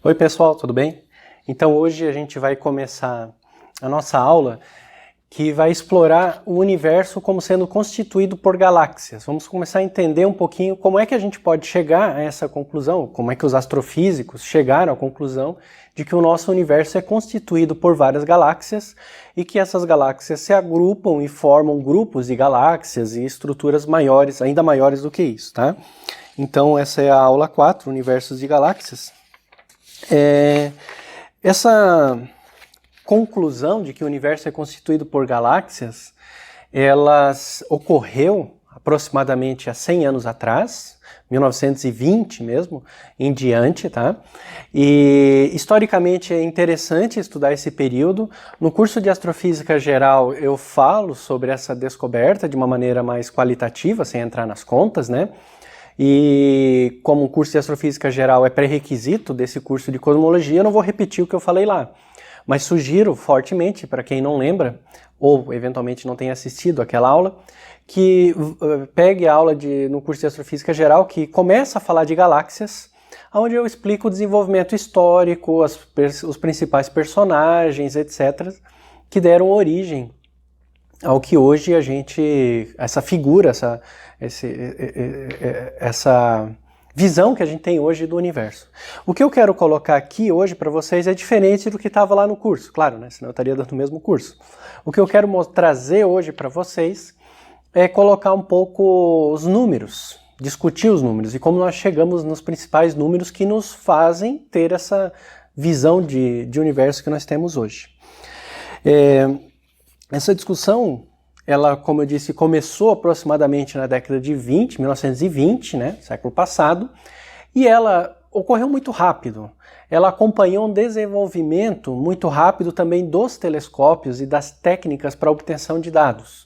Oi pessoal, tudo bem? Então hoje a gente vai começar a nossa aula que vai explorar o universo como sendo constituído por galáxias. Vamos começar a entender um pouquinho como é que a gente pode chegar a essa conclusão, como é que os astrofísicos chegaram à conclusão de que o nosso universo é constituído por várias galáxias e que essas galáxias se agrupam e formam grupos de galáxias e estruturas maiores, ainda maiores do que isso, tá? Então essa é a aula 4, Universos de Galáxias. Essa conclusão de que o universo é constituído por galáxias, elas ocorreu aproximadamente há 100 anos atrás, 1920 mesmo, em diante, tá? E historicamente é interessante estudar esse período. No curso de Astrofísica Geral eu falo sobre essa descoberta de uma maneira mais qualitativa, sem entrar nas contas, né? E como o curso de Astrofísica Geral é pré-requisito desse curso de Cosmologia, eu não vou repetir o que eu falei lá. Mas sugiro fortemente, para quem não lembra, ou eventualmente não tenha assistido aquela aula, que pegue a aula no curso de Astrofísica Geral, que começa a falar de galáxias, onde eu explico o desenvolvimento histórico, os principais personagens, etc., que deram origem ao que hoje a gente, essa figura, essa visão que a gente tem hoje do universo. O que eu quero colocar aqui hoje para vocês é diferente do que estava lá no curso, claro, né? Senão eu estaria dando o mesmo curso. O que eu quero trazer hoje para vocês é colocar um pouco os números, discutir os números e como nós chegamos nos principais números que nos fazem ter essa visão de universo que nós temos hoje. Essa discussão, ela, como eu disse, começou aproximadamente na década de 1920, né, século passado, e ela ocorreu muito rápido. Ela acompanhou um desenvolvimento muito rápido também dos telescópios e das técnicas para obtenção de dados.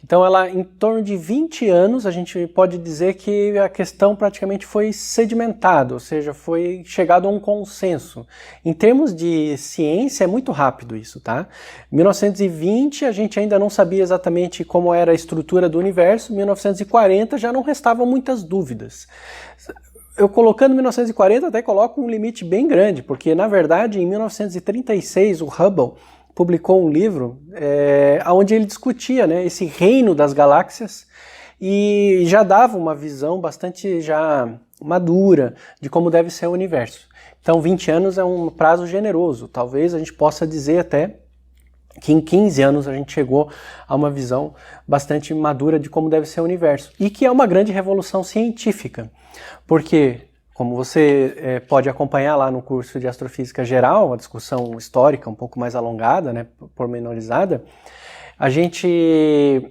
Então, em torno de 20 anos, a gente pode dizer que a questão praticamente foi sedimentada, ou seja, foi chegado a um consenso. Em termos de ciência, é muito rápido isso, tá? Em 1920, a gente ainda não sabia exatamente como era a estrutura do universo, em 1940 já não restavam muitas dúvidas. Eu colocando 1940 até coloco um limite bem grande, porque na verdade em 1936 o Hubble publicou um livro onde ele discutia, né, esse reino das galáxias e já dava uma visão bastante já madura de como deve ser o universo. Então 20 anos é um prazo generoso, talvez a gente possa dizer até que em 15 anos a gente chegou a uma visão bastante madura de como deve ser o universo e que é uma grande revolução científica, porque como você pode acompanhar lá no curso de Astrofísica Geral, uma discussão histórica um pouco mais alongada, né, pormenorizada, a gente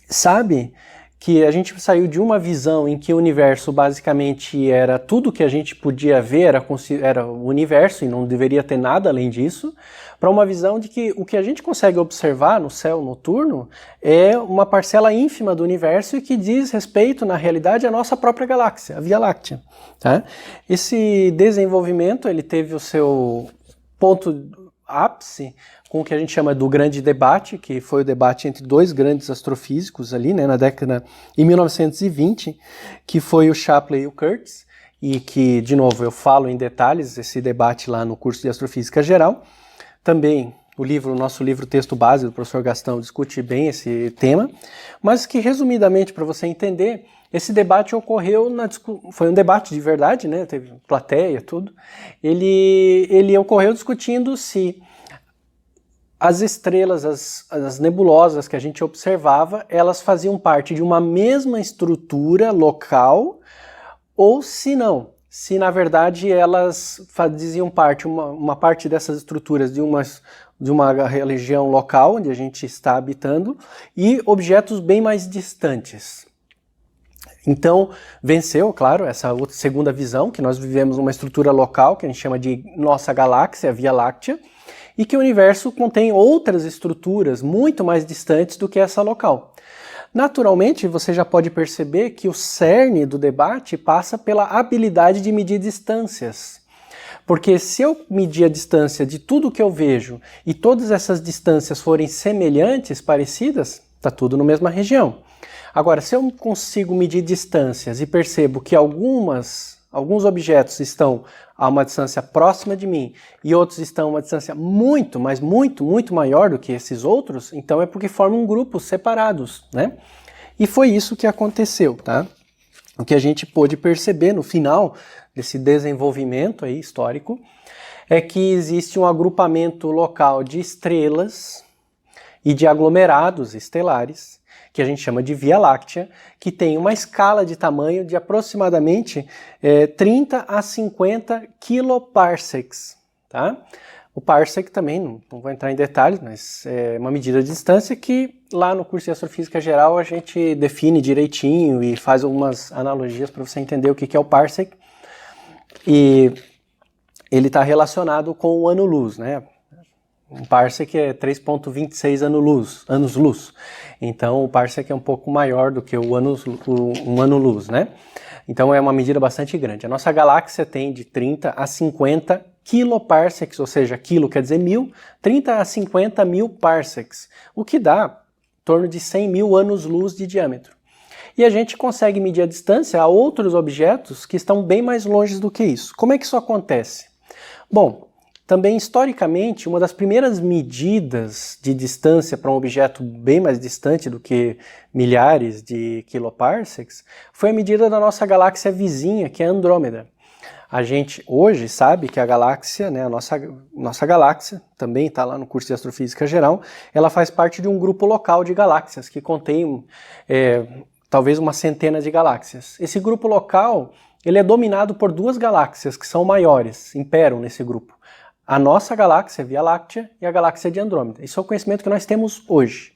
sabe que a gente saiu de uma visão em que o universo basicamente era tudo que a gente podia ver, era o universo e não deveria ter nada além disso, para uma visão de que o que a gente consegue observar no céu noturno é uma parcela ínfima do universo e que diz respeito, na realidade, à nossa própria galáxia, a Via Láctea. Tá? Esse desenvolvimento ele teve o seu ponto ápice com o que a gente chama do grande debate, que foi o debate entre dois grandes astrofísicos ali, né, na década de 1920, que foi o Shapley e o Curtis, e que, de novo, eu falo em detalhes esse debate lá no curso de Astrofísica Geral. Também o nosso livro Texto Base do professor Gastão discute bem esse tema, mas que, resumidamente, para você entender, esse debate ocorreu, foi um debate de verdade, né? Teve plateia, tudo. Ele ocorreu discutindo se as estrelas, as nebulosas que a gente observava, elas faziam parte de uma mesma estrutura local ou se não. Se na verdade elas faziam parte, uma parte dessas estruturas de uma região local onde a gente está habitando e objetos bem mais distantes. Então, venceu, claro, essa segunda visão, que nós vivemos uma estrutura local, que a gente chama de nossa galáxia, a Via Láctea, e que o universo contém outras estruturas muito mais distantes do que essa local. Naturalmente, você já pode perceber que o cerne do debate passa pela habilidade de medir distâncias. Porque se eu medir a distância de tudo que eu vejo e todas essas distâncias forem semelhantes, parecidas, está tudo na mesma região. Agora, se eu consigo medir distâncias e percebo que algumas alguns objetos estão a uma distância próxima de mim e outros estão a uma distância muito, mas muito, muito maior do que esses outros, então é porque formam grupos separados, né? E foi isso que aconteceu, tá? O que a gente pôde perceber no final desse desenvolvimento aí histórico é que existe um agrupamento local de estrelas e de aglomerados estelares, que a gente chama de Via Láctea, que tem uma escala de tamanho de aproximadamente 30 a 50 kiloparsecs, tá? O parsec também, não vou entrar em detalhes, mas é uma medida de distância que lá no curso de Astrofísica Geral a gente define direitinho e faz algumas analogias para você entender o que é o parsec. E ele está relacionado com o ano-luz, né? Um parsec é 3,26 anos-luz. Então o parsec é um pouco maior do que um ano-luz, né? Então é uma medida bastante grande. A nossa galáxia tem de 30 a 50 kiloparsecs, ou seja, quilo quer dizer 1000, 30 a 50 mil parsecs, o que dá em torno de 100 mil anos-luz de diâmetro. E a gente consegue medir a distância a outros objetos que estão bem mais longe do que isso. Como é que isso acontece? Bom, também historicamente, uma das primeiras medidas de distância para um objeto bem mais distante do que milhares de kiloparsecs foi a medida da nossa galáxia vizinha, que é Andrômeda. A gente hoje sabe que a galáxia, né, a nossa galáxia, também está lá no curso de Astrofísica Geral, ela faz parte de um grupo local de galáxias que contém talvez uma centena de galáxias. Esse grupo local ele é dominado por duas galáxias que são maiores, imperam nesse grupo. A nossa galáxia, Via Láctea, e a galáxia de Andrômeda. Isso é o conhecimento que nós temos hoje.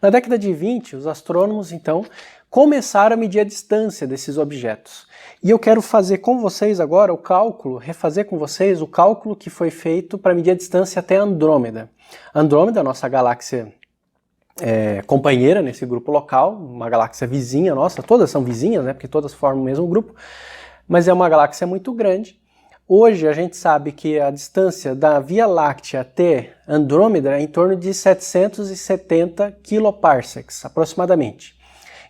Na década de 20, os astrônomos, então, começaram a medir a distância desses objetos. E eu quero fazer com vocês agora o cálculo, refazer com vocês o cálculo que foi feito para medir a distância até Andrômeda. Andrômeda, a nossa galáxia companheira nesse grupo local, uma galáxia vizinha nossa, todas são vizinhas, né, porque todas formam o mesmo grupo, mas é uma galáxia muito grande. Hoje a gente sabe que a distância da Via Láctea até Andrômeda é em torno de 770 kiloparsecs, aproximadamente.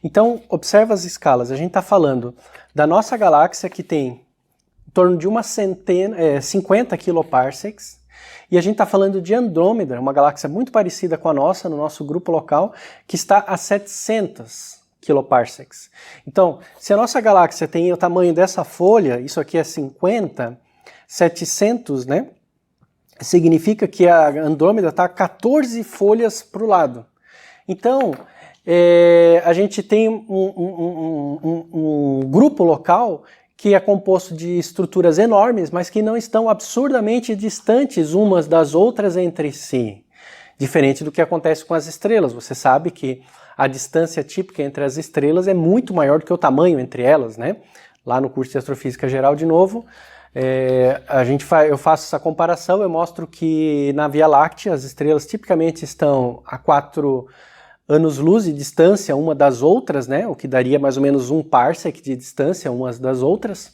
Então, observa as escalas. A gente está falando da nossa galáxia, que tem em torno de 50 kiloparsecs, e a gente está falando de Andrômeda, uma galáxia muito parecida com a nossa, no nosso grupo local, que está a 700 kiloparsecs. Então, se a nossa galáxia tem o tamanho dessa folha, isso aqui é 50, 700, né? Significa que a Andrômeda está 14 folhas para o lado. Então, a gente tem um grupo local que é composto de estruturas enormes, mas que não estão absurdamente distantes umas das outras entre si. Diferente do que acontece com as estrelas. Você sabe que a distância típica entre as estrelas é muito maior do que o tamanho entre elas, né? Lá no curso de Astrofísica Geral, de novo, eu faço essa comparação, eu mostro que na Via Láctea as estrelas tipicamente estão a 4 anos-luz de distância uma das outras, né? O que daria mais ou menos um parsec de distância umas das outras.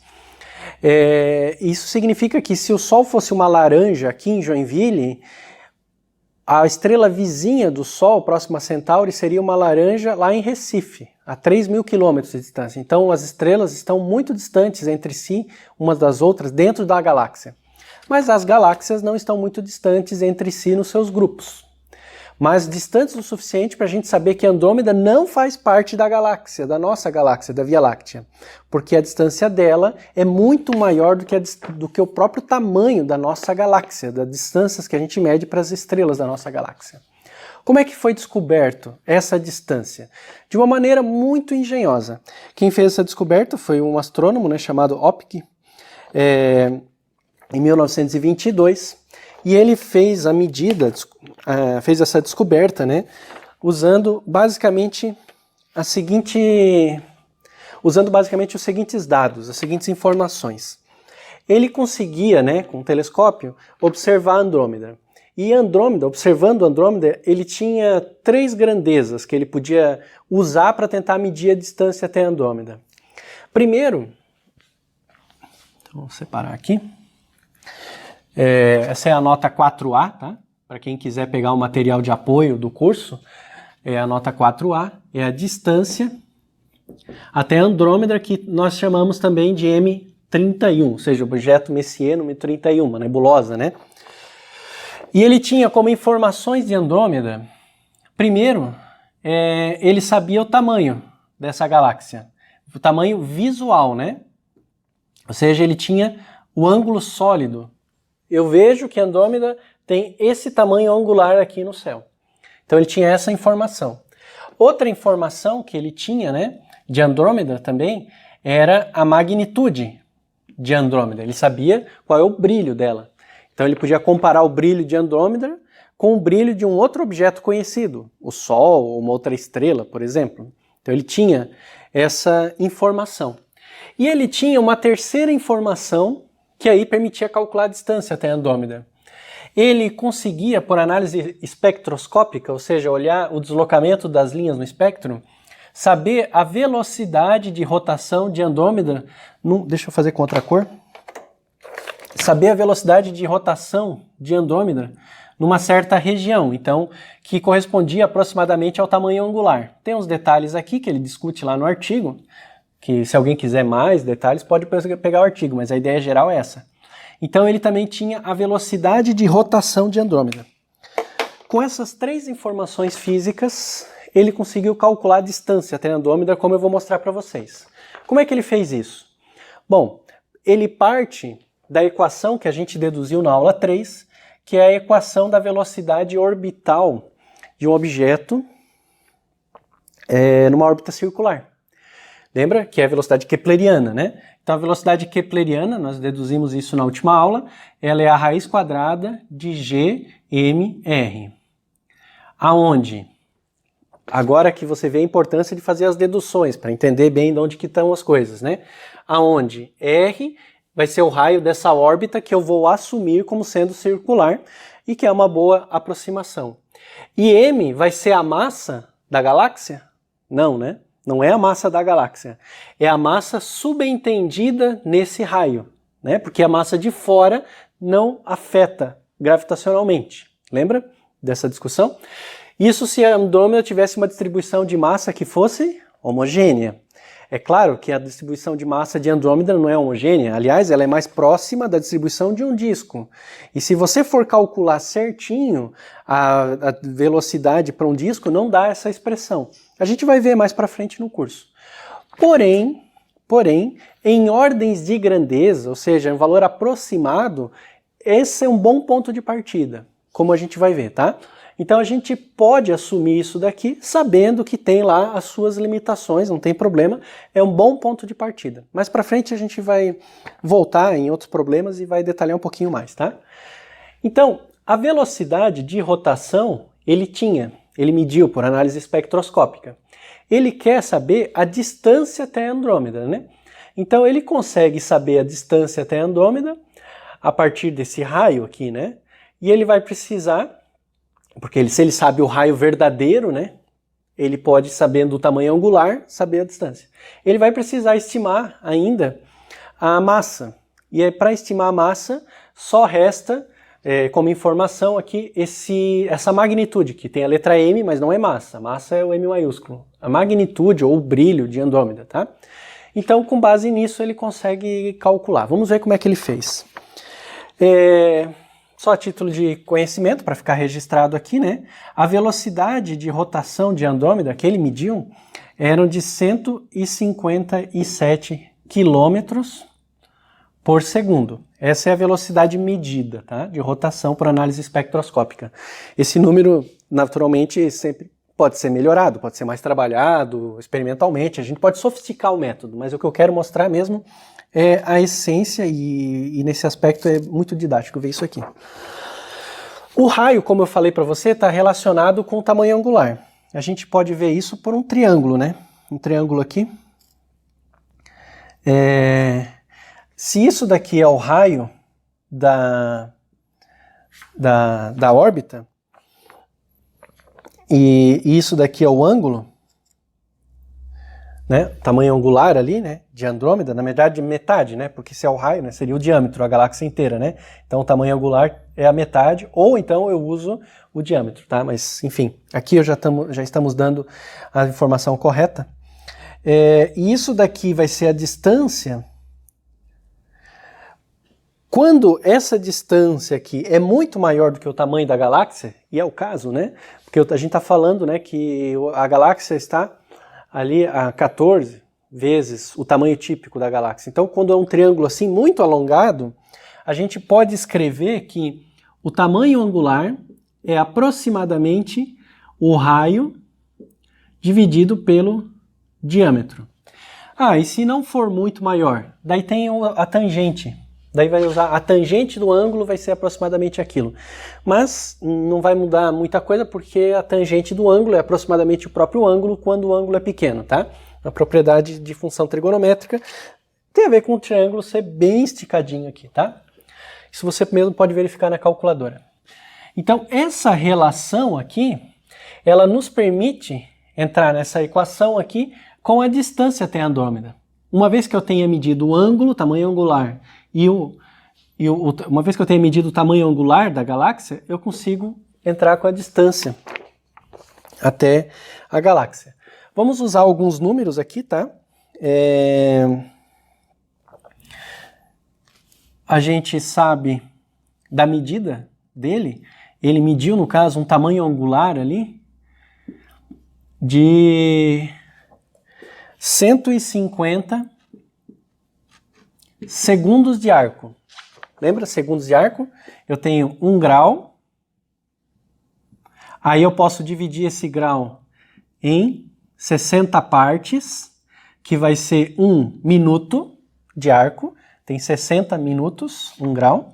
Isso significa que se o Sol fosse uma laranja aqui em Joinville, a estrela vizinha do Sol, próxima a Centauri, seria uma laranja lá em Recife, a 3.000 quilômetros de distância. Então as estrelas estão muito distantes entre si, umas das outras, dentro da galáxia. Mas as galáxias não estão muito distantes entre si nos seus grupos. Mas distantes o suficiente para a gente saber que Andrômeda não faz parte da galáxia, da nossa galáxia, da Via Láctea, porque a distância dela é muito maior do que o próprio tamanho da nossa galáxia, das distâncias que a gente mede para as estrelas da nossa galáxia. Como é que foi descoberto essa distância? De uma maneira muito engenhosa. Quem fez essa descoberta foi um astrônomo, né, chamado Opke, em 1922, e ele fez a medida, fez essa descoberta, né, usando basicamente os seguintes dados, as seguintes informações. Ele conseguia, né, com um telescópio, observar Andrômeda. E Andrômeda, observando Andrômeda, ele tinha 3 grandezas que ele podia usar para tentar medir a distância até Andrômeda. Primeiro, então vou separar aqui. Essa é a nota 4A, tá? Para quem quiser pegar o material de apoio do curso, é a nota 4A, é a distância até Andrômeda, que nós chamamos também de M 31, ou seja, o objeto Messier número 31, uma nebulosa, né? E ele tinha como informações de Andrômeda, primeiro, ele sabia o tamanho dessa galáxia, o tamanho visual, né? Ou seja, ele tinha o ângulo sólido. Eu vejo que Andrômeda tem esse tamanho angular aqui no céu. Então ele tinha essa informação. Outra informação que ele tinha, né, de Andrômeda também, era a magnitude de Andrômeda. Ele sabia qual é o brilho dela. Então ele podia comparar o brilho de Andrômeda com o brilho de um outro objeto conhecido, o Sol ou uma outra estrela, por exemplo. Então ele tinha essa informação. E ele tinha uma terceira informação que aí permitia calcular a distância até Andrômeda. Ele conseguia, por análise espectroscópica, ou seja, olhar o deslocamento das linhas no espectro, saber a velocidade de rotação de Andrômeda, deixa eu fazer com outra cor, saber a velocidade de rotação de Andrômeda numa certa região, então, que correspondia aproximadamente ao tamanho angular. Tem uns detalhes aqui que ele discute lá no artigo, que se alguém quiser mais detalhes pode pegar o artigo, mas a ideia geral é essa. Então ele também tinha a velocidade de rotação de Andrômeda. Com essas três informações físicas, ele conseguiu calcular a distância até Andrômeda, como eu vou mostrar para vocês. Como é que ele fez isso? Bom, ele parte da equação que a gente deduziu na aula 3, que é a equação da velocidade orbital de um objeto numa órbita circular. Lembra que é a velocidade kepleriana, né? Então a velocidade kepleriana, nós deduzimos isso na última aula, ela é a raiz quadrada de gmr. Aonde? Agora que você vê a importância de fazer as deduções, para entender bem de onde que estão as coisas, né? Aonde r vai ser o raio dessa órbita que eu vou assumir como sendo circular e que é uma boa aproximação. E m vai ser a massa da galáxia? Não, né? Não é a massa da galáxia, é a massa subentendida nesse raio, né? Porque a massa de fora não afeta gravitacionalmente. Lembra dessa discussão? Isso se a Andrômeda tivesse uma distribuição de massa que fosse homogênea. É claro que a distribuição de massa de Andrômeda não é homogênea, aliás, ela é mais próxima da distribuição de um disco. E se você for calcular certinho a velocidade para um disco, não dá essa expressão. A gente vai ver mais para frente no curso. Porém, em ordens de grandeza, ou seja, em valor aproximado, esse é um bom ponto de partida, como a gente vai ver, tá? Então a gente pode assumir isso daqui sabendo que tem lá as suas limitações, não tem problema, é um bom ponto de partida. Mais para frente a gente vai voltar em outros problemas e vai detalhar um pouquinho mais, tá? Então, a velocidade de rotação ele mediu por análise espectroscópica. Ele quer saber a distância até Andrômeda, né? Então ele consegue saber a distância até Andrômeda a partir desse raio aqui, né? E ele vai precisar, porque se ele sabe o raio verdadeiro, né, ele pode, sabendo o tamanho angular, saber a distância. Ele vai precisar estimar ainda a massa. E aí, para estimar a massa, só resta, como informação aqui, essa magnitude, que tem a letra M, mas não é massa. Massa é o M maiúsculo. A magnitude ou o brilho de Andrômeda, tá? Então, com base nisso, ele consegue calcular. Vamos ver como é que ele fez. Só a título de conhecimento, para ficar registrado aqui, né? A velocidade de rotação de Andrômeda que ele mediu eram de 157 quilômetros por segundo. Essa é a velocidade medida, tá? De rotação por análise espectroscópica. Esse número, naturalmente, sempre pode ser melhorado, pode ser mais trabalhado experimentalmente. A gente pode sofisticar o método, mas o que eu quero mostrar mesmo é a essência e nesse aspecto é muito didático ver isso aqui. O raio, como eu falei para você, está relacionado com o tamanho angular. A gente pode ver isso por um triângulo, né? Um triângulo aqui. Se isso daqui é o raio da órbita e isso daqui é o ângulo, né, tamanho angular ali, né, de Andrômeda, na verdade metade, né, porque se é o raio, né, seria o diâmetro, a galáxia inteira, né, então o tamanho angular é a metade, ou então eu uso o diâmetro, tá, mas enfim, aqui já estamos dando a informação correta, e isso daqui vai ser a distância quando essa distância aqui é muito maior do que o tamanho da galáxia, e é o caso, né? Porque a gente está falando, né, que a galáxia está ali a 14 vezes o tamanho típico da galáxia. Então, quando é um triângulo assim muito alongado, a gente pode escrever que o tamanho angular é aproximadamente o raio dividido pelo diâmetro. Ah, e se não for muito maior? Daí tem a tangente. Daí vai usar a tangente do ângulo, vai ser aproximadamente aquilo. Mas não vai mudar muita coisa, porque a tangente do ângulo é aproximadamente o próprio ângulo quando o ângulo é pequeno, tá? A propriedade de função trigonométrica tem a ver com o triângulo ser bem esticadinho aqui, tá? Isso você mesmo pode verificar na calculadora. Então, essa relação aqui, ela nos permite entrar nessa equação aqui com a distância até Andrômeda. Uma vez que eu tenha medido o ângulo, o tamanho angular, uma vez que eu tenha medido o tamanho angular da galáxia, eu consigo entrar com a distância até a galáxia. Vamos usar alguns números aqui, tá? A gente sabe da medida dele. Ele mediu, no caso, um tamanho angular ali de 150 segundos de arco. Lembra segundos de arco? Eu tenho 1 grau. Aí eu posso dividir esse grau em 60 partes, que vai ser 1 minuto de arco. Tem 60 minutos, 1 grau.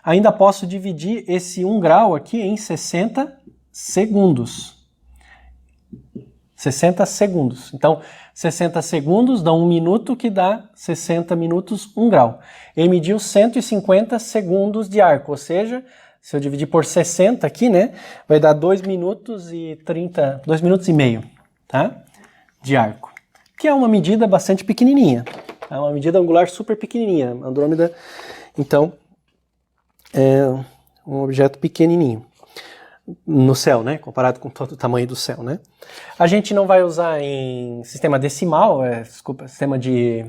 Ainda posso dividir esse 1 grau aqui em 60 segundos. 60 segundos. Então, 60 segundos dão 1 minuto, que dá 60 minutos, 1 grau. Ele mediu 150 segundos de arco, ou seja, se eu dividir por 60 aqui, né, vai dar 2 minutos e 30, 2 minutos e meio, tá? De arco. Que é uma medida bastante pequenininha. É uma medida angular super pequenininha. Andrômeda, então, é um objeto pequenininho no céu, né? Comparado com todo o tamanho do céu, né? A gente não vai usar em sistema decimal, sistema de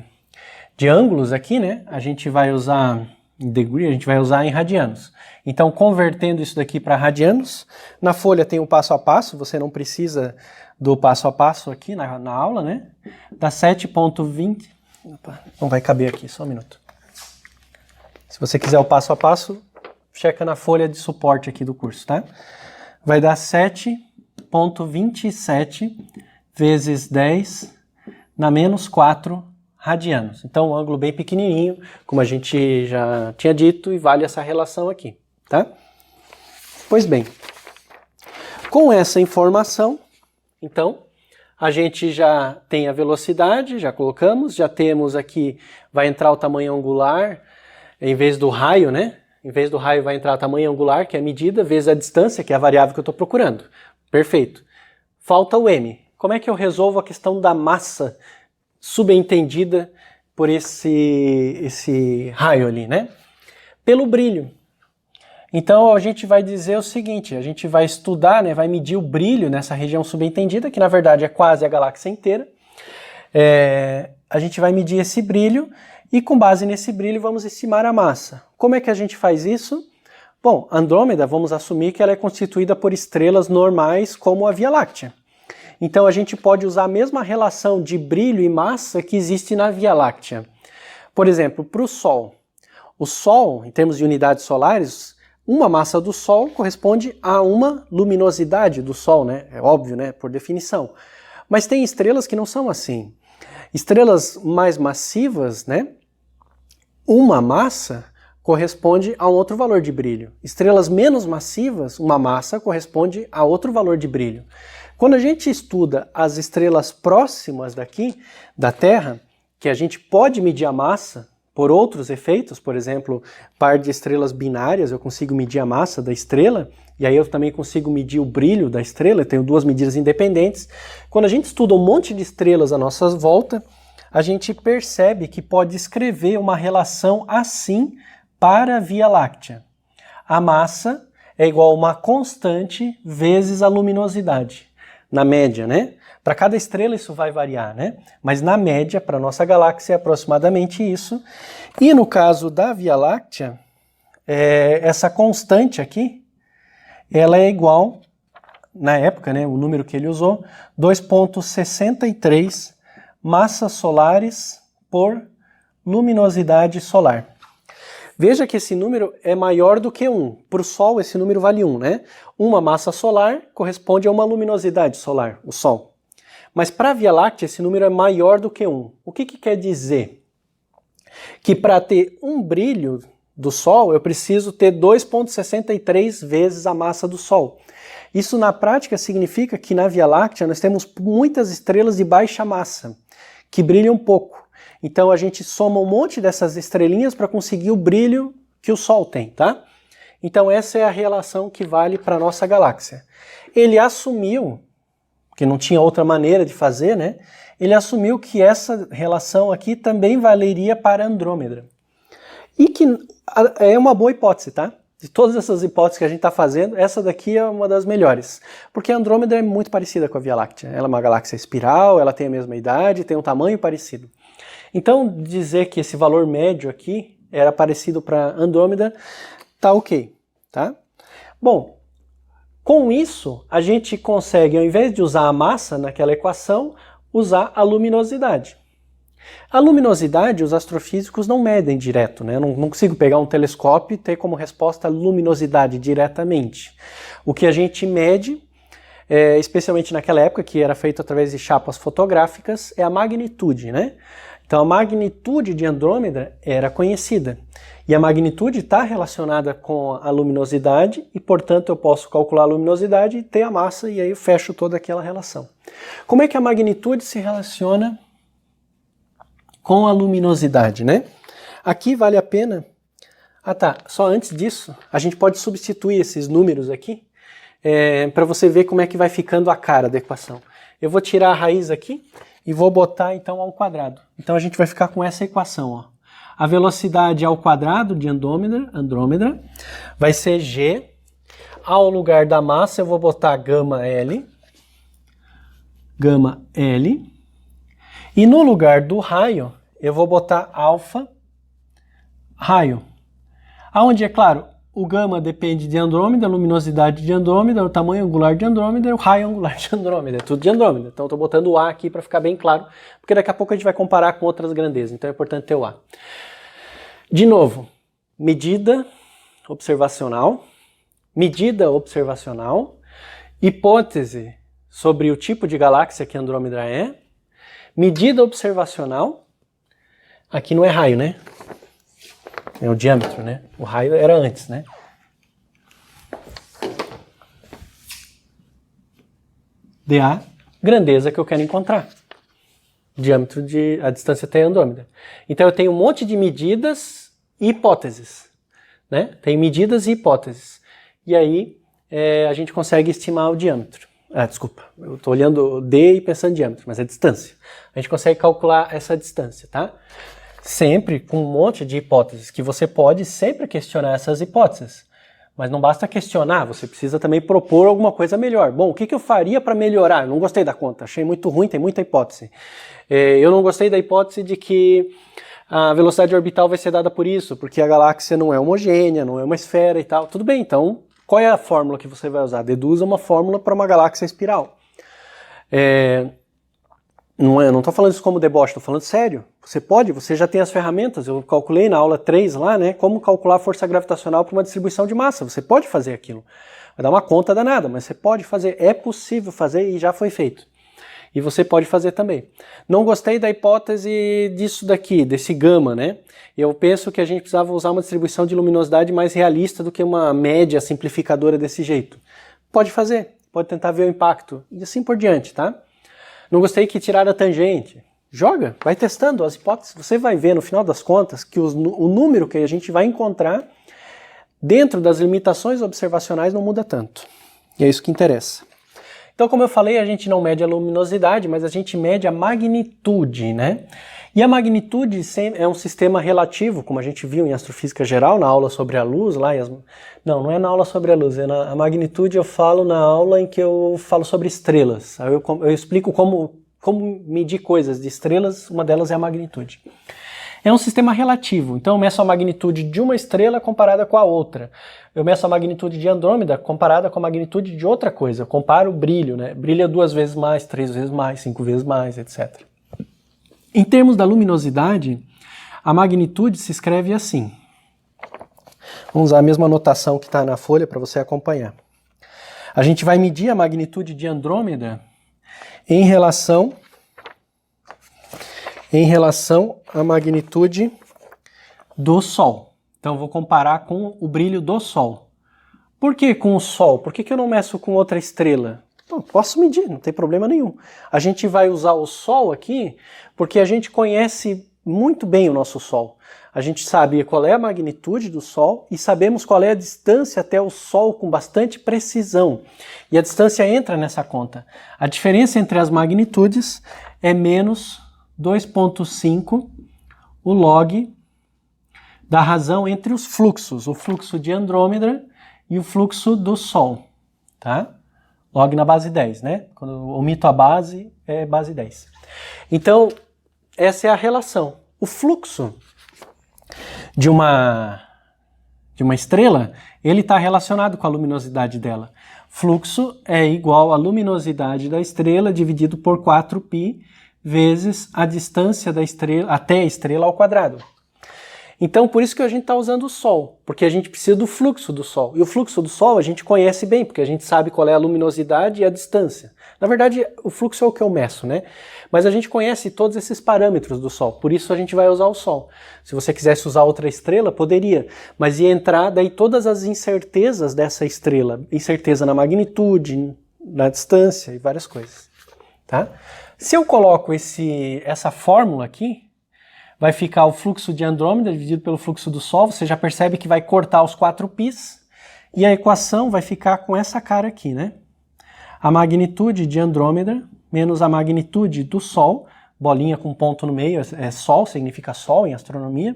ângulos aqui, né? A gente vai usar em degree, a gente vai usar em radianos. Então, convertendo isso daqui para radianos, na folha tem o passo a passo, você não precisa do passo a passo aqui na aula, né? Dá 7,20. Não vai caber aqui, só um minuto. Se você quiser o passo a passo, checa na folha de suporte aqui do curso, tá? Vai dar 7,27 vezes 10 na menos 4 radianos. Então, um ângulo bem pequenininho, como a gente já tinha dito, e vale essa relação aqui, tá? Pois bem, com essa informação, então, a gente já tem a velocidade, já colocamos, já temos aqui, vai entrar o tamanho angular, em vez do raio, né? Em vez do raio vai entrar o tamanho angular, que é a medida, vezes a distância, que é a variável que eu estou procurando. Perfeito. Falta o m. Como é que eu resolvo a questão da massa subentendida por esse raio ali, né? Pelo brilho. Então a gente vai dizer o seguinte, a gente vai estudar, né, vai medir o brilho nessa região subentendida, que na verdade é quase a galáxia inteira. A gente vai medir esse brilho e com base nesse brilho vamos estimar a massa. Como é que a gente faz isso? Bom, Andrômeda, vamos assumir que ela é constituída por estrelas normais como a Via Láctea. Então a gente pode usar a mesma relação de brilho e massa que existe na Via Láctea. Por exemplo, para o Sol. O Sol, em termos de unidades solares, uma massa do Sol corresponde a uma luminosidade do Sol, né? É óbvio, né? Por definição. Mas tem estrelas que não são assim. Estrelas mais massivas, né? Uma massa corresponde a um outro valor de brilho. Estrelas menos massivas, uma massa corresponde a outro valor de brilho. Quando a gente estuda as estrelas próximas daqui, da Terra, que a gente pode medir a massa por outros efeitos, por exemplo, par de estrelas binárias, eu consigo medir a massa da estrela, e aí eu também consigo medir o brilho da estrela, eu tenho duas medidas independentes. Quando a gente estuda um monte de estrelas à nossa volta, a gente percebe que pode escrever uma relação assim para a Via Láctea. A massa é igual a uma constante vezes a luminosidade, na média, né? Para cada estrela isso vai variar, né? Mas na média, para a nossa galáxia, é aproximadamente isso. E no caso da Via Láctea, essa constante aqui, ela é igual, na época, né, o número que ele usou, 2,63 massas solares por luminosidade solar. Veja que esse número é maior do que 1. Para o Sol, esse número vale 1, né? Uma massa solar corresponde a uma luminosidade solar, o Sol. Mas para a Via Láctea, esse número é maior do que 1. O que quer dizer? Que para ter um brilho do Sol, eu preciso ter 2,63 vezes a massa do Sol. Isso, na prática, significa que na Via Láctea nós temos muitas estrelas de baixa massa, que brilham pouco. Então a gente soma um monte dessas estrelinhas para conseguir o brilho que o Sol tem, tá? Então essa é a relação que vale para a nossa galáxia. Ele assumiu, que não tinha outra maneira de fazer, né? Ele assumiu que essa relação aqui também valeria para Andrômeda. E que é uma boa hipótese, tá? De todas essas hipóteses que a gente está fazendo, essa daqui é uma das melhores. Porque a Andrômeda é muito parecida com a Via Láctea. Ela é uma galáxia espiral, ela tem a mesma idade, tem um tamanho parecido. Então, dizer que esse valor médio aqui era parecido para Andrômeda, tá ok, tá? Bom, com isso, a gente consegue, ao invés de usar a massa naquela equação, usar a luminosidade. A luminosidade, os astrofísicos não medem direto, né? Eu não consigo pegar um telescópio e ter como resposta a luminosidade diretamente. O que a gente mede, especialmente naquela época, que era feito através de chapas fotográficas, é a magnitude, né? Então a magnitude de Andrômeda era conhecida. E a magnitude está relacionada com a luminosidade e, portanto, eu posso calcular a luminosidade e ter a massa e aí eu fecho toda aquela relação. Como é que a magnitude se relaciona com a luminosidade, né? Aqui vale a pena... Ah tá, só antes disso, a gente pode substituir esses números aqui para você ver como é que vai ficando a cara da equação. Eu vou tirar a raiz aqui e vou botar então ao quadrado. Então a gente vai ficar com essa equação, ó. A velocidade ao quadrado de Andrômeda vai ser g. Ao lugar da massa eu vou botar gama L. E no lugar do raio eu vou botar alfa raio. Aonde, é claro, o gama depende de Andrômeda, a luminosidade de Andrômeda, o tamanho angular de Andrômeda e o raio angular de Andrômeda. É tudo de Andrômeda. Então eu estou botando o A aqui para ficar bem claro, porque daqui a pouco a gente vai comparar com outras grandezas. Então é importante ter o A. De novo, medida observacional, hipótese sobre o tipo de galáxia que Andrômeda é, medida observacional, aqui não é raio, né? É o diâmetro, né? O raio era antes, né? dA, grandeza que eu quero encontrar. Diâmetro a distância até Andrômeda. Então eu tenho um monte de medidas e hipóteses, né? Tem medidas e hipóteses. E aí a gente consegue estimar o diâmetro. Ah, desculpa, eu estou olhando D e pensando em diâmetro, mas é distância. A gente consegue calcular essa distância, tá? Sempre com um monte de hipóteses, que você pode sempre questionar essas hipóteses. Mas não basta questionar, você precisa também propor alguma coisa melhor. Bom, o que eu faria para melhorar? Não gostei da conta, achei muito ruim, tem muita hipótese. Eu não gostei da hipótese de que a velocidade orbital vai ser dada por isso, porque a galáxia não é homogênea, não é uma esfera e tal. Tudo bem, então, qual é a fórmula que você vai usar? Deduza uma fórmula para uma galáxia espiral. Não estou falando isso como deboche, estou falando sério. Você já tem as ferramentas, eu calculei na aula 3 lá, né, como calcular a força gravitacional para uma distribuição de massa. Você pode fazer aquilo. Vai dar uma conta danada, mas você pode fazer, é possível fazer e já foi feito. E você pode fazer também. Não gostei da hipótese disso daqui, desse gama, né? Eu penso que a gente precisava usar uma distribuição de luminosidade mais realista do que uma média simplificadora desse jeito. Pode fazer, pode tentar ver o impacto e assim por diante, tá? Não gostei que tiraram a tangente. Joga, vai testando as hipóteses. Você vai ver no final das contas que o número que a gente vai encontrar dentro das limitações observacionais não muda tanto. E é isso que interessa. Então, como eu falei, a gente não mede a luminosidade, mas a gente mede a magnitude, né? E a magnitude é um sistema relativo, como a gente viu em astrofísica geral, na aula sobre a luz. Não é na aula sobre a luz, a magnitude eu falo na aula em que eu falo sobre estrelas. Eu explico como medir coisas de estrelas, uma delas é a magnitude. É um sistema relativo, então eu meço a magnitude de uma estrela comparada com a outra. Eu meço a magnitude de Andrômeda comparada com a magnitude de outra coisa. Eu comparo o brilho, né? Brilha 2 vezes mais, 3 vezes mais, 5 vezes mais, etc. Em termos da luminosidade, a magnitude se escreve assim. Vamos usar a mesma notação que está na folha para você acompanhar. A gente vai medir a magnitude de Andrômeda em relação à magnitude do Sol. Então, vou comparar com o brilho do Sol. Por que com o Sol? Por que eu não meço com outra estrela? Bom, posso medir, não tem problema nenhum. A gente vai usar o Sol aqui porque a gente conhece muito bem o nosso Sol. A gente sabe qual é a magnitude do Sol e sabemos qual é a distância até o Sol com bastante precisão. E a distância entra nessa conta. A diferença entre as magnitudes é menos 2,5 o log da razão entre os fluxos, o fluxo de Andrômeda e o fluxo do Sol, tá? Log na base 10, né? Quando eu omito a base, é base 10. Então, essa é a relação. O fluxo de uma estrela, ele está relacionado com a luminosidade dela. Fluxo é igual à luminosidade da estrela dividido por 4π vezes a distância da estrela até a estrela ao quadrado. Então, por isso que a gente está usando o Sol, porque a gente precisa do fluxo do Sol. E o fluxo do Sol a gente conhece bem, porque a gente sabe qual é a luminosidade e a distância. Na verdade, o fluxo é o que eu meço, né? Mas a gente conhece todos esses parâmetros do Sol, por isso a gente vai usar o Sol. Se você quisesse usar outra estrela, poderia, mas ia entrar daí todas as incertezas dessa estrela. Incerteza na magnitude, na distância e várias coisas, tá? Se eu coloco essa fórmula aqui, vai ficar o fluxo de Andrômeda dividido pelo fluxo do Sol, você já percebe que vai cortar os 4πs, e a equação vai ficar com essa cara aqui, né? A magnitude de Andrômeda menos a magnitude do Sol, bolinha com ponto no meio, é Sol, significa Sol em astronomia,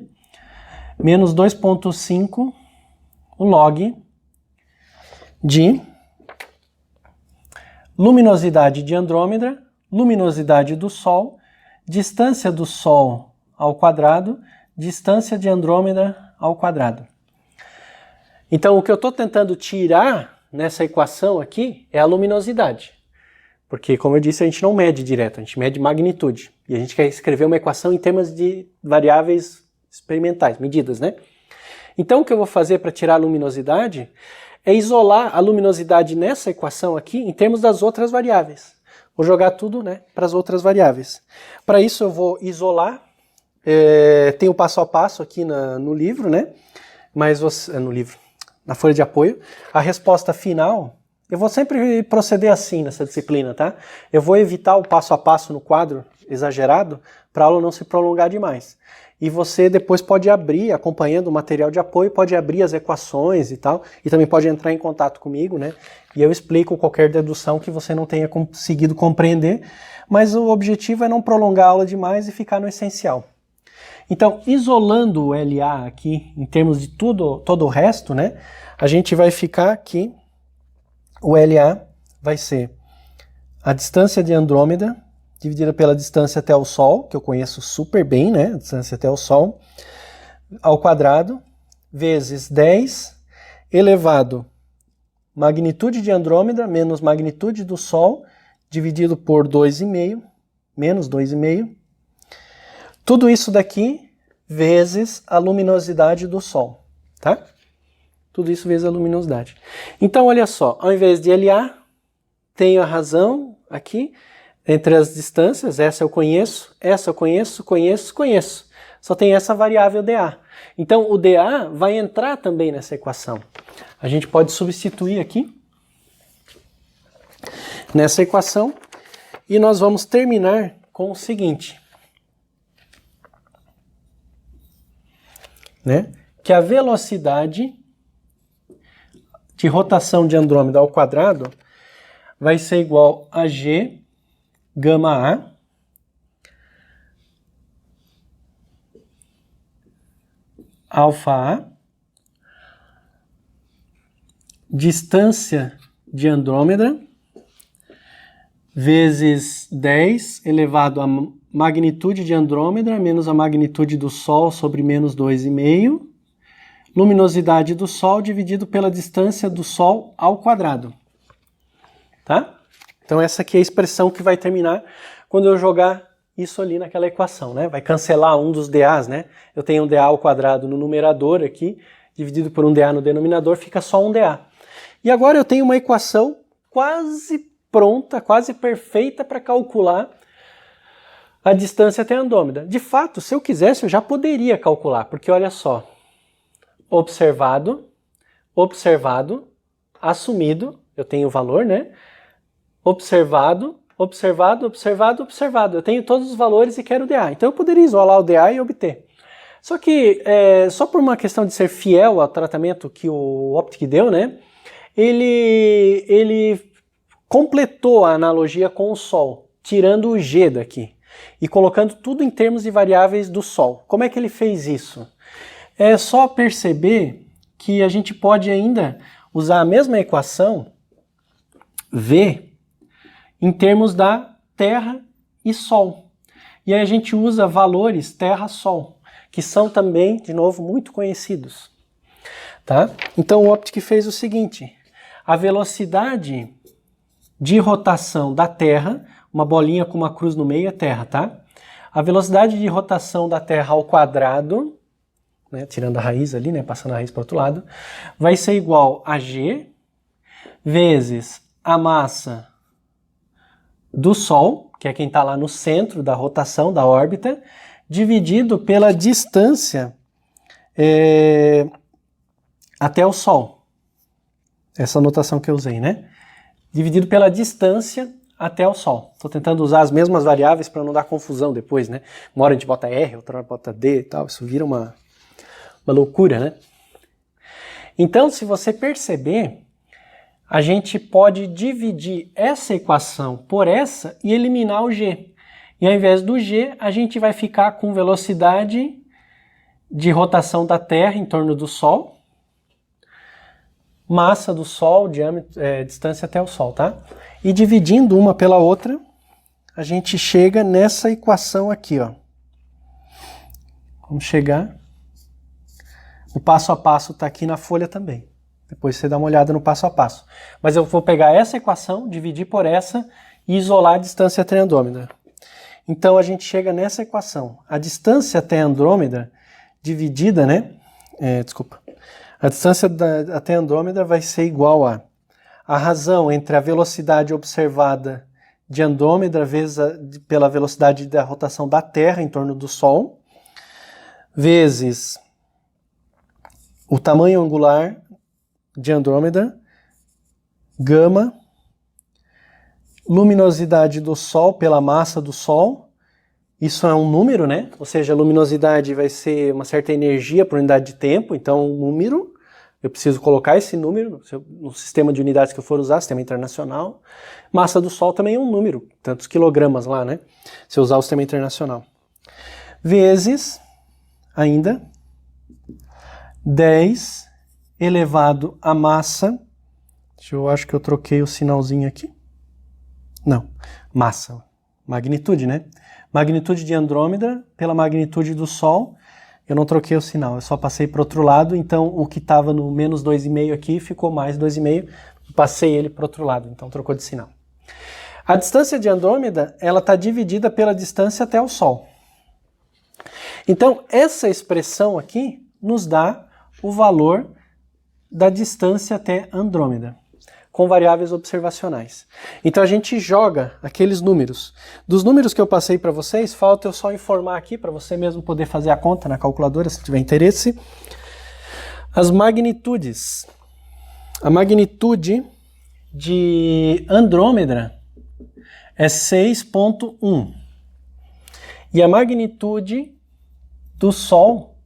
menos 2,5 o log de luminosidade de Andrômeda, luminosidade do Sol, distância do Sol ao quadrado, distância de Andrômeda ao quadrado. Então, o que eu estou tentando tirar nessa equação aqui é a luminosidade. Porque, como eu disse, a gente não mede direto, a gente mede magnitude. E a gente quer escrever uma equação em termos de variáveis experimentais, medidas, né? Então, o que eu vou fazer para tirar a luminosidade é isolar a luminosidade nessa equação aqui em termos das outras variáveis. Vou jogar tudo, né, para as outras variáveis. Para isso, eu vou isolar. Tem o passo a passo aqui no livro, né? Mas no livro, na folha de apoio. A resposta final, eu vou sempre proceder assim nessa disciplina, tá? Eu vou evitar o passo a passo no quadro exagerado para a aula não se prolongar demais. E você depois pode abrir, acompanhando o material de apoio, pode abrir as equações e tal, e também pode entrar em contato comigo, né? E eu explico qualquer dedução que você não tenha conseguido compreender, mas o objetivo é não prolongar a aula demais e ficar no essencial. Então, isolando o LA aqui, em termos de todo o resto, né? A gente vai ficar aqui, o LA vai ser a distância de Andrômeda, dividida pela distância até o Sol, que eu conheço super bem, né? A distância até o Sol, ao quadrado, vezes 10, elevado magnitude de Andrômeda menos magnitude do Sol, dividido por 2,5, menos 2,5. Tudo isso daqui vezes a luminosidade do Sol, tá? Tudo isso vezes a luminosidade. Então, olha só, ao invés de LA, tenho a razão aqui, entre as distâncias, essa eu conheço, conheço. Só tem essa variável dA. Então, o dA vai entrar também nessa equação. A gente pode substituir aqui, nessa equação, e nós vamos terminar com o seguinte, né? Que a velocidade de rotação de Andrômeda ao quadrado vai ser igual a G gama A alfa A distância de Andrômeda vezes 10 elevado à magnitude de Andrômeda menos a magnitude do Sol sobre menos 2,5, luminosidade do Sol dividido pela distância do Sol ao quadrado. Tá? Então essa aqui é a expressão que vai terminar quando eu jogar isso ali naquela equação, né? Vai cancelar um dos dAs, né? Eu tenho um dA ao quadrado no numerador aqui, dividido por um dA no denominador, fica só um dA. E agora eu tenho uma equação quase pronta, quase perfeita para calcular a distância até Andrômeda. De fato, se eu quisesse, eu já poderia calcular, porque olha só, observado, observado, assumido, eu tenho o valor, né? Observado, observado, observado, observado. Eu tenho todos os valores e quero o dA. Então eu poderia isolar o dA e obter. Só que, só por uma questão de ser fiel ao tratamento que o Optic deu, né? Ele completou a analogia com o Sol, tirando o G daqui e colocando tudo em termos de variáveis do Sol. Como é que ele fez isso? É só perceber que a gente pode ainda usar a mesma equação V em termos da Terra e Sol. E aí a gente usa valores Terra-Sol, que são também, de novo, muito conhecidos. Tá? Então o Optic fez o seguinte, a velocidade de rotação da Terra, uma bolinha com uma cruz no meio é Terra, tá? A velocidade de rotação da Terra ao quadrado, né, tirando a raiz ali, né, passando a raiz para o outro lado, vai ser igual a G vezes a massa do Sol, que é quem está lá no centro da rotação da órbita, dividido pela distância até o Sol. Essa notação que eu usei, né? Dividido pela distância até o Sol. Estou tentando usar as mesmas variáveis para não dar confusão depois, né? Uma hora a gente bota R, outra hora bota D e tal, isso vira uma loucura, né? Então, se você perceber, a gente pode dividir essa equação por essa e eliminar o G. E ao invés do G, a gente vai ficar com velocidade de rotação da Terra em torno do Sol, massa do Sol, diâmetro, distância até o Sol, tá? E dividindo uma pela outra, a gente chega nessa equação aqui, ó. Vamos chegar. O passo a passo está aqui na folha também. Depois você dá uma olhada no passo a passo. Mas eu vou pegar essa equação, dividir por essa e isolar a distância até Andrômeda. Então a gente chega nessa equação. A distância até Andrômeda dividida, né? A distância até Andrômeda vai ser igual a razão entre a velocidade observada de Andrômeda vezes pela velocidade da rotação da Terra em torno do Sol, vezes o tamanho angular de Andrômeda, gama, luminosidade do Sol pela massa do Sol, isso é um número, né? Ou seja, a luminosidade vai ser uma certa energia por unidade de tempo, então um número, eu preciso colocar esse número no sistema de unidades que eu for usar, sistema internacional. Massa do Sol também é um número, tantos quilogramas lá, né? Se eu usar o sistema internacional. Vezes, ainda, 10 elevado à massa, eu acho que eu troquei o sinalzinho aqui. Não, massa, magnitude, né? Magnitude de Andrômeda pela magnitude do Sol, eu não troquei o sinal, eu só passei para o outro lado, então o que estava no menos 2,5 aqui ficou mais 2,5, passei ele para o outro lado, então trocou de sinal. A distância de Andrômeda, ela está dividida pela distância até o Sol. Então, essa expressão aqui nos dá o valor da distância até Andrômeda, com variáveis observacionais. Então a gente joga aqueles números. Dos números que eu passei para vocês, falta eu só informar aqui, para você mesmo poder fazer a conta na calculadora, se tiver interesse. As magnitudes. A magnitude de Andrômeda é 6,1. E a magnitude do Sol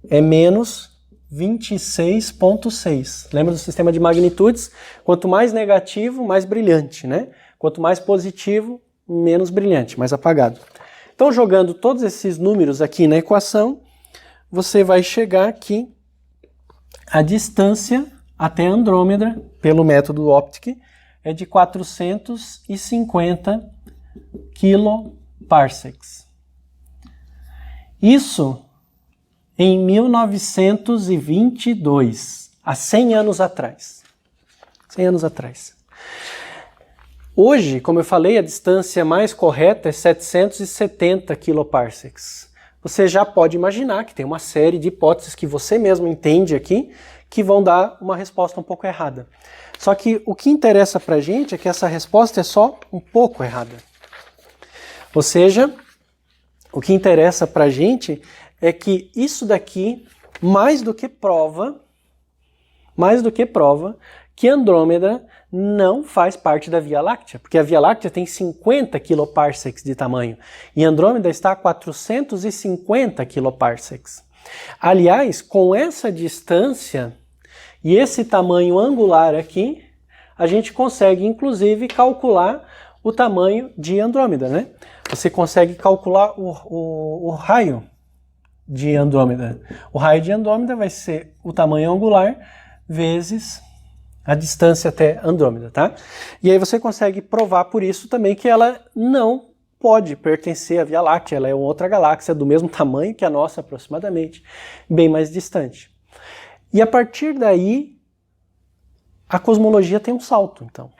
é menos 26,6. Lembra do sistema de magnitudes? Quanto mais negativo, mais brilhante, né? Quanto mais positivo, menos brilhante, mais apagado. Então, jogando todos esses números aqui na equação, você vai chegar aqui a distância até Andrômeda, pelo método Optic, é de 450 kiloparsecs. Isso em 1922, há 100 anos atrás. 100 anos atrás. Hoje, como eu falei, a distância mais correta é 770 kiloparsecs. Você já pode imaginar que tem uma série de hipóteses que você mesmo entende aqui que vão dar uma resposta um pouco errada. Só que o que interessa pra gente é que essa resposta é só um pouco errada. Ou seja, o que interessa pra gente é que isso daqui mais do que prova que Andrômeda não faz parte da Via Láctea, porque a Via Láctea tem 50 kiloparsecs de tamanho e Andrômeda está a 450 kiloparsecs. Aliás, com essa distância e esse tamanho angular aqui, a gente consegue inclusive calcular o tamanho de Andrômeda, né? Você consegue calcular o raio de Andrômeda. O raio de Andrômeda vai ser o tamanho angular vezes a distância até Andrômeda, tá? E aí você consegue provar por isso também que ela não pode pertencer à Via Láctea, ela é outra galáxia do mesmo tamanho que a nossa aproximadamente, bem mais distante. E a partir daí, a cosmologia tem um salto, então.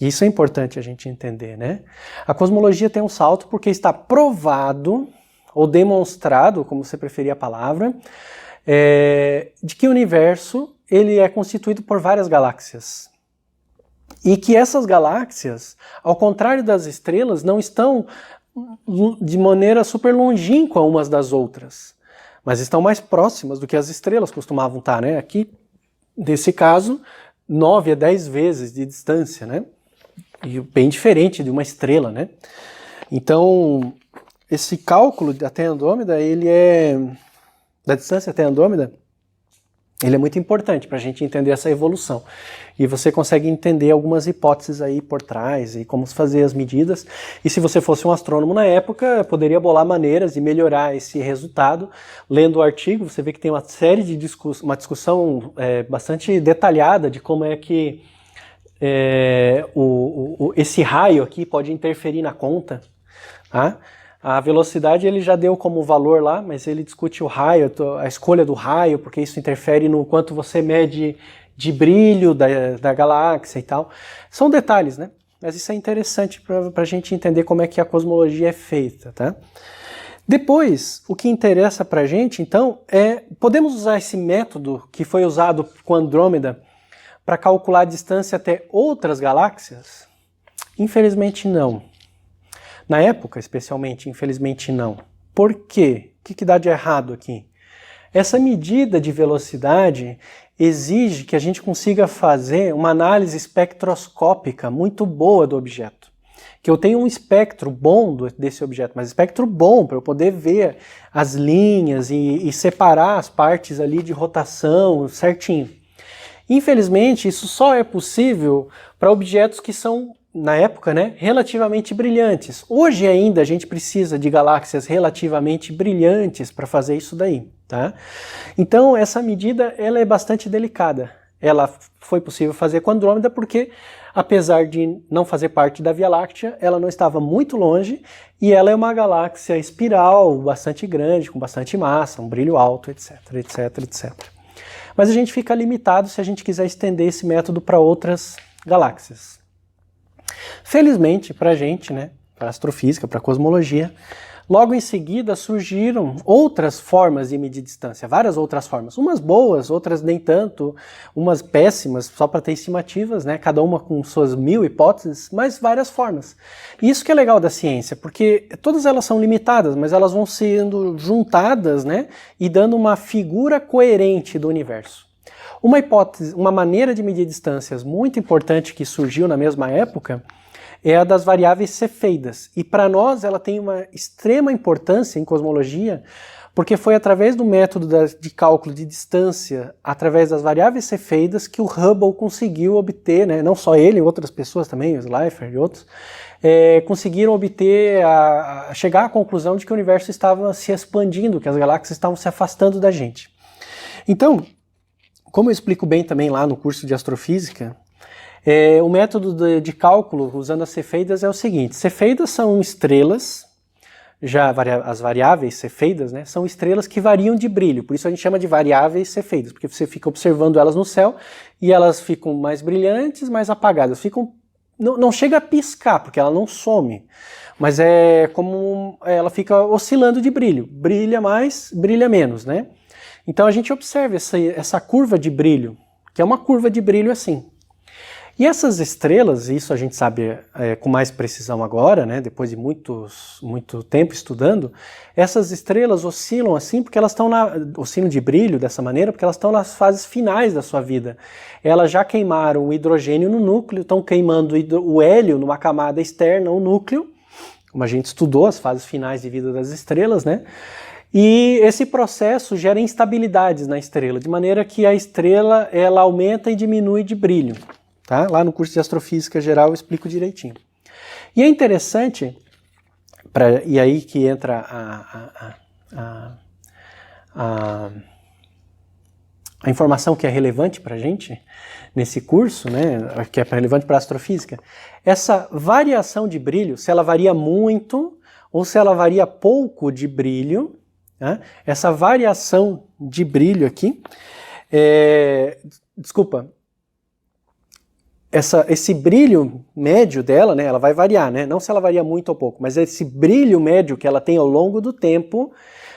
E isso é importante a gente entender, né? A cosmologia tem um salto porque está provado, ou demonstrado, como você preferir a palavra, de que o universo ele é constituído por várias galáxias. E que essas galáxias, ao contrário das estrelas, não estão de maneira super longínqua umas das outras, mas estão mais próximas do que as estrelas costumavam estar, né? Aqui, nesse caso, 9 a 10 vezes de distância, né? E bem diferente de uma estrela, né? Então, esse cálculo até Andrômeda, da distância até Andrômeda, ele é muito importante para a gente entender essa evolução. E você consegue entender algumas hipóteses aí por trás e como fazer as medidas. E se você fosse um astrônomo na época, poderia bolar maneiras de melhorar esse resultado. Lendo o artigo, você vê que tem uma série de uma discussão bastante detalhada de como é que esse raio aqui pode interferir na conta, tá? A velocidade ele já deu como valor lá, mas ele discute o raio, a escolha do raio, porque isso interfere no quanto você mede de brilho da galáxia e tal. São detalhes, né? Mas isso é interessante para a gente entender como é que a cosmologia é feita, tá? Depois, o que interessa para a gente, então, podemos usar esse método que foi usado com Andrômeda para calcular a distância até outras galáxias? Infelizmente não. Na época, especialmente, infelizmente não. Por quê? O que dá de errado aqui? Essa medida de velocidade exige que a gente consiga fazer uma análise espectroscópica muito boa do objeto. Que eu tenha um espectro bom desse objeto, mas espectro bom para eu poder ver as linhas e separar as partes ali de rotação certinho. Infelizmente, isso só é possível para objetos que são, na época, né, relativamente brilhantes. Hoje ainda a gente precisa de galáxias relativamente brilhantes para fazer isso daí, tá? Então essa medida ela é bastante delicada. Ela foi possível fazer com Andrômeda porque, apesar de não fazer parte da Via Láctea, ela não estava muito longe e ela é uma galáxia espiral bastante grande, com bastante massa, um brilho alto, etc, etc, etc. Mas a gente fica limitado se a gente quiser estender esse método para outras galáxias. Felizmente para a gente, né, para a astrofísica, para a cosmologia, logo em seguida surgiram outras formas de medir distância, várias outras formas, umas boas, outras nem tanto, umas péssimas, só para ter estimativas, né, cada uma com suas 1000 hipóteses, mas várias formas. E isso que é legal da ciência, porque todas elas são limitadas, mas elas vão sendo juntadas, né, e dando uma figura coerente do universo. Uma hipótese, uma maneira de medir distâncias muito importante que surgiu na mesma época é a das variáveis cefeidas. E para nós ela tem uma extrema importância em cosmologia, porque foi através do método de cálculo de distância, através das variáveis cefeidas, que o Hubble conseguiu obter, né, não só ele, outras pessoas também, o Slipher e outros, conseguiram obter, chegar à conclusão de que o universo estava se expandindo, que as galáxias estavam se afastando da gente. Então, como eu explico bem também lá no curso de astrofísica, O método de cálculo usando as cefeidas é o seguinte: cefeidas são estrelas, já as variáveis cefeidas, né, são estrelas que variam de brilho, por isso a gente chama de variáveis cefeidas, porque você fica observando elas no céu e elas ficam mais brilhantes, mais apagadas, não chega a piscar, porque ela não some, mas é como ela fica oscilando de brilho, brilha mais, brilha menos, né? Então a gente observa essa curva de brilho, que é uma curva de brilho assim. E essas estrelas, isso a gente sabe com mais precisão agora, né, depois de muito tempo estudando, essas estrelas oscilam assim porque elas estão oscilam de brilho dessa maneira porque elas estão nas fases finais da sua vida. Elas já queimaram o hidrogênio no núcleo, estão queimando o hélio numa camada externa, o núcleo, como a gente estudou as fases finais de vida das estrelas, né? E esse processo gera instabilidades na estrela, de maneira que a estrela ela aumenta e diminui de brilho. Tá? Lá no curso de Astrofísica Geral eu explico direitinho. E é interessante, e aí que entra a informação que é relevante para a gente nesse curso, né, que é relevante para a astrofísica, essa variação de brilho, se ela varia muito ou se ela varia pouco de brilho, né, essa variação de brilho aqui, esse brilho médio dela, né, ela vai variar, né, não se ela varia muito ou pouco, mas esse brilho médio que ela tem ao longo do tempo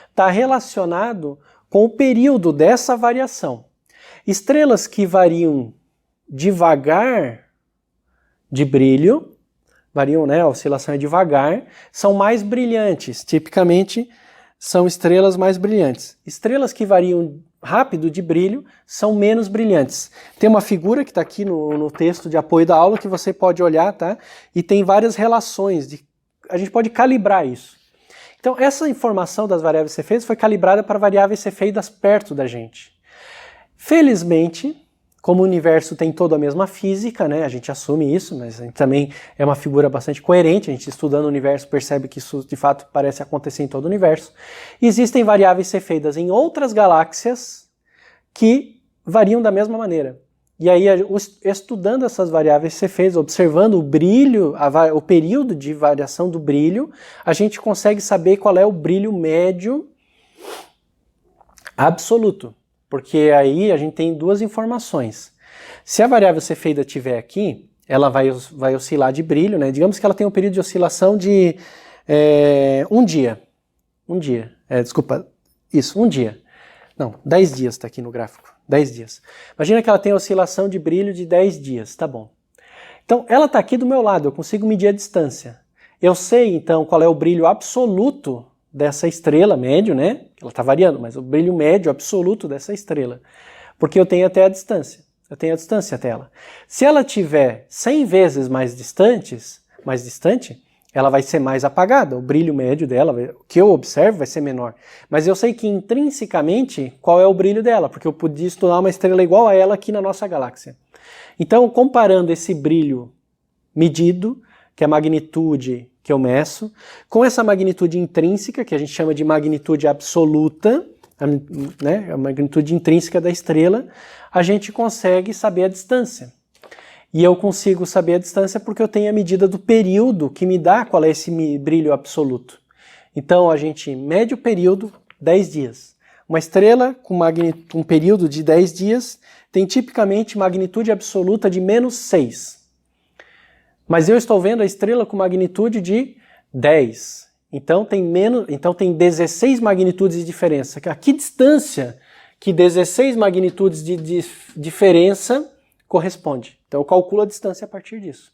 está relacionado com o período dessa variação. Estrelas que variam devagar de brilho, né, a oscilação é devagar, são mais brilhantes, tipicamente são estrelas mais brilhantes. Estrelas que variam rápido de brilho são menos brilhantes. Tem uma figura que está aqui no texto de apoio da aula que você pode olhar, tá? E tem várias relações, a gente pode calibrar isso. Então essa informação das variáveis cefeidas foi calibrada para variáveis cefeidas perto da gente. Felizmente, como o universo tem toda a mesma física, né, a gente assume isso, mas também é uma figura bastante coerente, a gente estudando o universo percebe que isso de fato parece acontecer em todo o universo. Existem variáveis cefeidas em outras galáxias que variam da mesma maneira. E aí, estudando essas variáveis cefeidas, observando o brilho, o período de variação do brilho, a gente consegue saber qual é o brilho médio absoluto. Porque aí a gente tem duas informações. Se a variável cefeida estiver aqui, ela vai oscilar de brilho, né? Digamos que ela tem um período de oscilação de um dia. Um dia. Não, 10 dias está aqui no gráfico. 10 dias. Imagina que ela tem oscilação de brilho de 10 dias, tá bom. Então, ela está aqui do meu lado, eu consigo medir a distância. Eu sei, então, qual é o brilho absoluto dessa estrela, médio, né? Ela está variando, mas o brilho médio absoluto dessa estrela. Porque eu tenho até a distância. Eu tenho a distância até ela. Se ela tiver 100 vezes mais distante, ela vai ser mais apagada. O brilho médio dela, o que eu observo, vai ser menor. Mas eu sei que intrinsecamente qual é o brilho dela, porque eu podia estudar uma estrela igual a ela aqui na nossa galáxia. Então, comparando esse brilho medido, que é a magnitude que eu meço, com essa magnitude intrínseca, que a gente chama de magnitude absoluta, né, a magnitude intrínseca da estrela, a gente consegue saber a distância. E eu consigo saber a distância porque eu tenho a medida do período que me dá qual é esse brilho absoluto. Então a gente mede o período, 10 dias. Uma estrela com um período de 10 dias tem tipicamente magnitude absoluta de menos 6. Mas eu estou vendo a estrela com magnitude de 10. Então tem 16 magnitudes de diferença. A que distância que 16 magnitudes de diferença corresponde? Então eu calculo a distância a partir disso.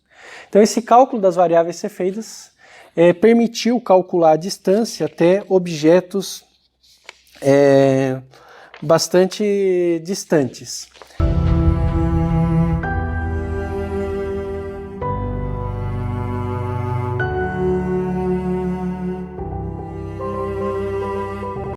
Então esse cálculo das variáveis cefeidas permitiu calcular a distância até objetos bastante distantes.